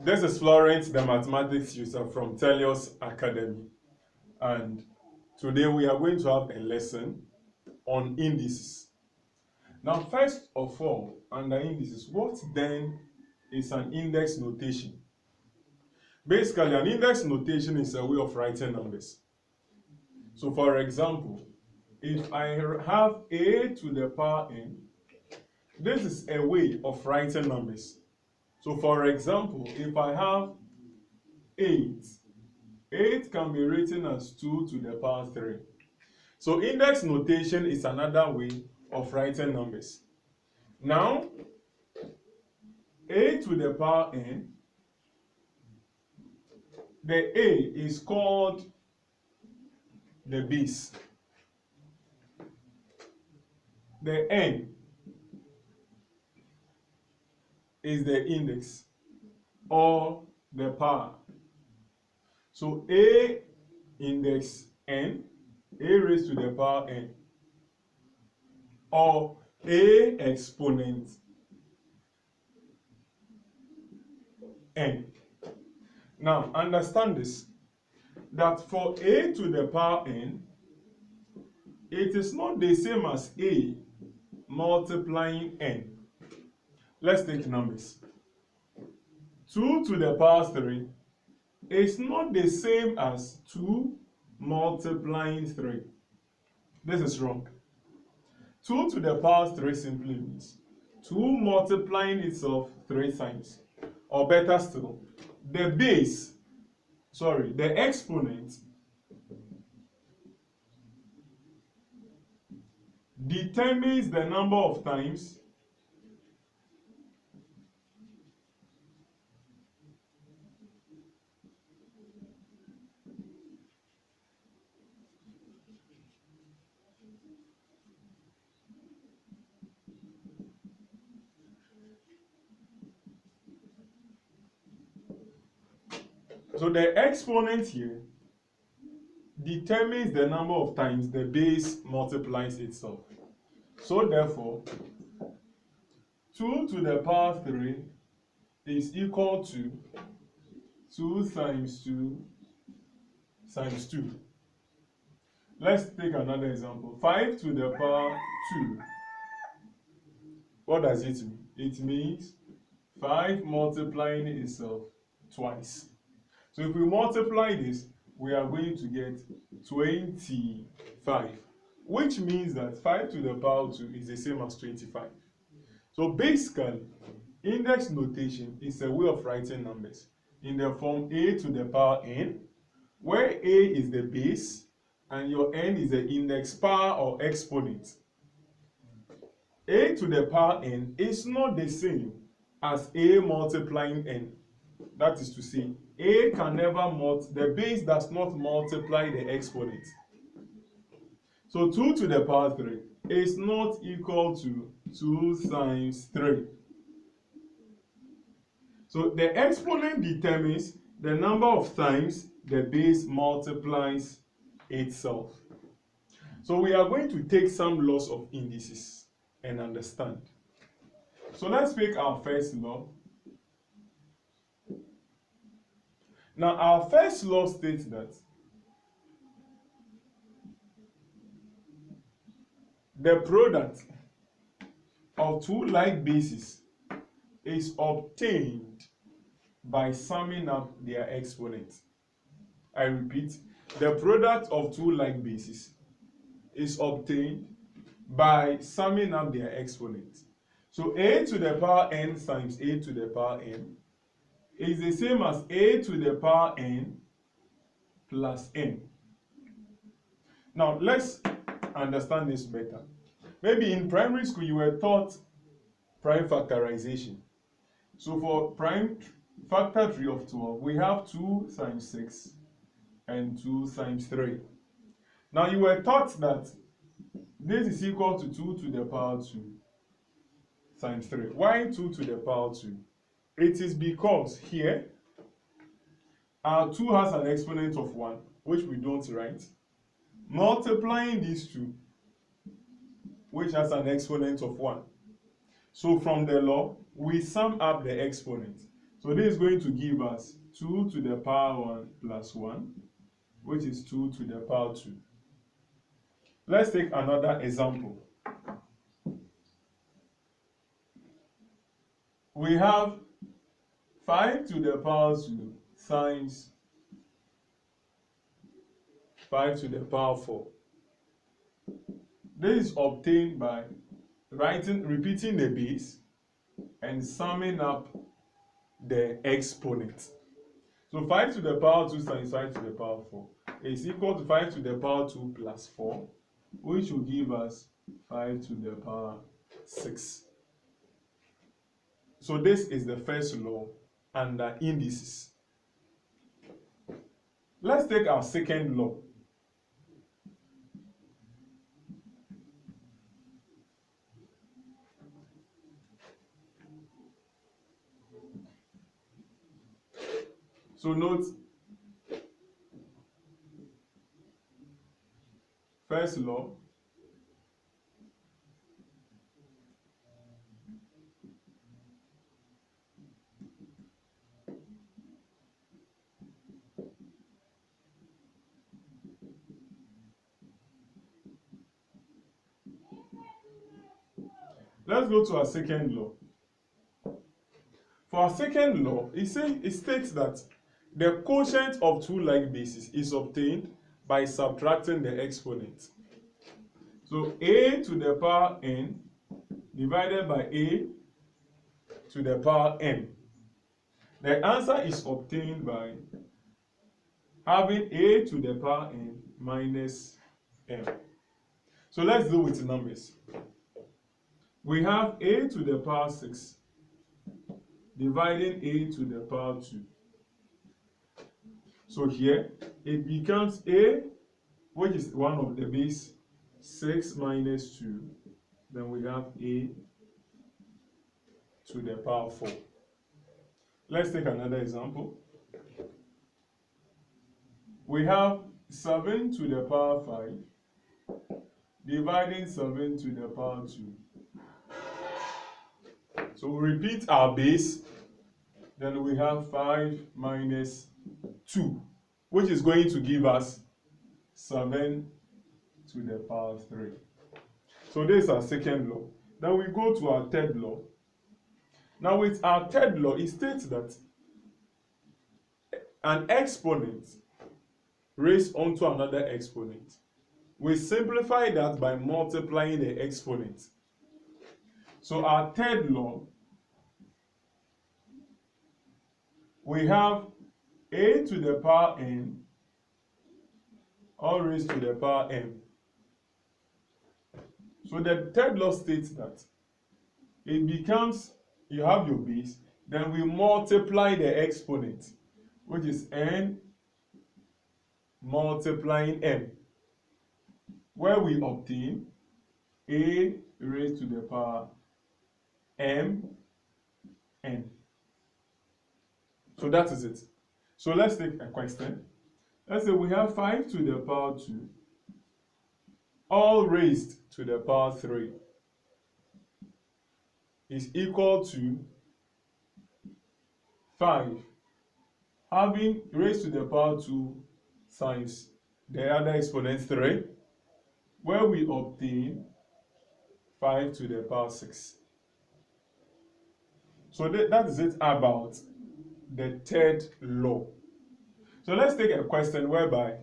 This is Florence, the mathematics user from Telios Academy, and today we are going to have a lesson on indices. Now, first of all, under indices, what then is an index notation? Basically, an index notation is a way of writing numbers. So, for example, if I have a to the power n, this is a way of writing numbers. So, for example, if I have 8, 8 can be written as 2 to the power 3. So index notation is another way of writing numbers. Now, a to the power n, the a is called the base. The n is the index or the power. So a index n, a raised to the power n, or a exponent n. Now understand this, that for a to the power n, it is not the same as a multiplying n. Let's take numbers. 2 to the power 3 is not the same as 2 multiplying 3. This is wrong. 2 to the power 3 simply means 2 multiplying itself 3 times. Or better still, the exponent determines the number of times so the exponent here determines the number of times the base multiplies itself. So therefore, 2 to the power 3 is equal to 2 times 2 times 2. Let's take another example. 5 to the power 2. What does it mean? It means 5 multiplying itself twice. So if we multiply this, we are going to get 25, which means that 5 to the power 2 is the same as 25. So basically, index notation is a way of writing numbers in the form a to the power n, where a is the base and your n is the index power or exponent. A to the power n is not the same as a multiplying n. That is to say, a can never the base does not multiply the exponent. So 2 to the power 3 is not equal to 2 times 3. So the exponent determines the number of times the base multiplies itself. So we are going to take some laws of indices and understand. So let's pick our first law. Now our first law states that the product of two like bases is obtained by summing up their exponents. I repeat, the product of two like bases is obtained by summing up their exponents. So a to the power n times a to the power n is the same as a to the power n plus n. Now let's understand this better. Maybe in primary school you were taught prime factorization. So for prime factor 3 of 12, we have 2 times 6 and 2 times 3. Now you were taught that this is equal to 2 to the power 2 times 3. Why 2 to the power 2? It is because here our 2 has an exponent of 1, which we don't write, multiplying these two, which has an exponent of 1. So from the law, we sum up the exponent. So this is going to give us 2 to the power 1 plus 1, which is 2 to the power 2. Let's take another example. We have 5 to the power 2 times 5 to the power 4. This is obtained by repeating the base and summing up the exponent. So 5 to the power 2 times 5 to the power 4 is equal to 5 to the power 2 plus 4, which will give us 5 to the power 6. So this is the first law under indices. Let's take our second law. So note, first law, let's go to our second law. For our second law, it states that the quotient of two like bases is obtained by subtracting the exponent. So a to the power n divided by a to the power m. The answer is obtained by having a to the power n minus m. So let's deal with numbers. We have a to the power 6 dividing a to the power 2. So here it becomes a, which is one of the base, 6 minus 2. Then we have a to the power 4. Let's take another example. We have 7 to the power 5 dividing 7 to the power 2. So we repeat our base, then we have 5 minus 2, which is going to give us 7 to the power 3. So this is our second law. Then we go to our third law. Now with our third law, it states that an exponent raised onto another exponent. We simplify that by multiplying the exponent. So our third law, we have a to the power n all raised to the power m. So the third law states that it becomes, you have your base, then we multiply the exponent, which is n multiplying m, where we obtain a raised to the power m n. So that is it. So let's take a question. Let's say we have 5 to the power 2 all raised to the power 3 is equal to 5 having raised to the power 2 times the other exponent 3, where we obtain 5 to the power 6. So that is it about the third law. So let's take a question whereby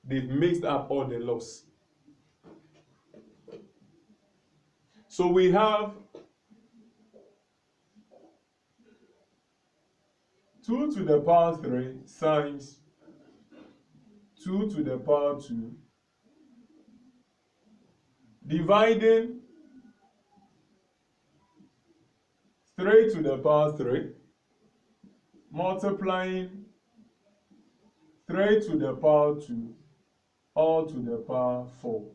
they've mixed up all the laws. So we have 2 to the power 3 times 2 to the power 2 dividing 3 to the power 3 multiplying 3 to the power 2 all to the power 4.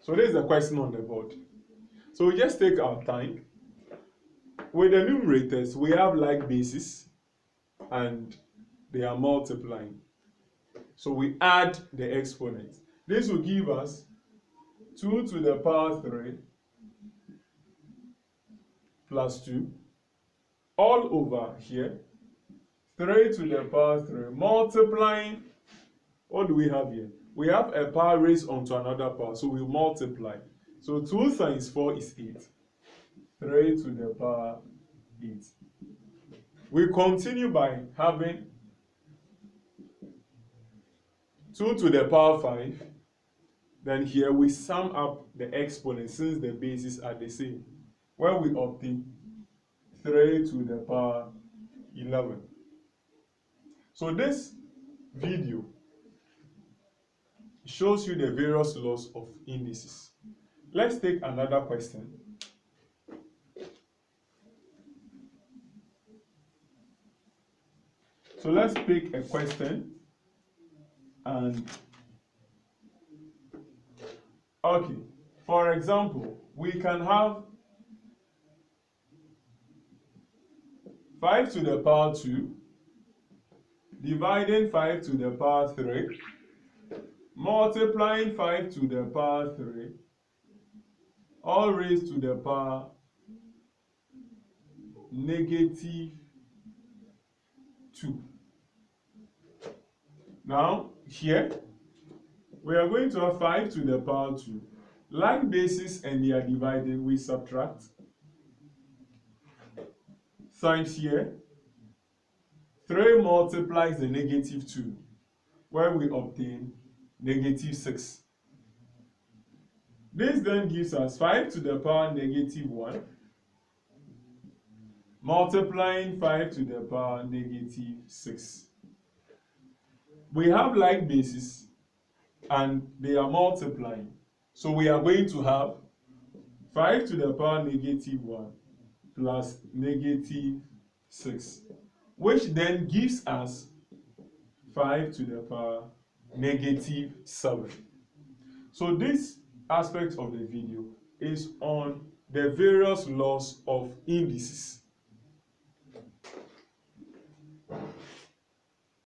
So this is the question on the board. So we just take our time. With the numerators, we have like bases and they are multiplying. So we add the exponents. This will give us 2 to the power 3 plus 2 all over here, 3 to the power 3, multiplying, what do we have here? We have a power raised onto another power, so we multiply. So 2 times 4 is 8. 3 to the power 8. We continue by having 2 to the power 5. Then here we sum up the exponents since the bases are the same, where we obtain 3 to the power 11. So this video shows you the various laws of indices. Let's take another question. So let's pick a question and okay, for example, we can have 5 to the power 2 dividing 5 to the power 3 multiplying 5 to the power 3 all raised to the power negative 2. Now here we are going to have 5 to the power 2. Like bases and they are divided, we subtract. Times here, 3 multiplies the negative 2, where we obtain negative 6. This then gives us 5 to the power negative 1 multiplying 5 to the power negative 6. We have like bases and they are multiplying. So we are going to have 5 to the power negative 1 plus negative 6, which then gives us 5 to the power negative 7. So this aspect of the video is on the various laws of indices.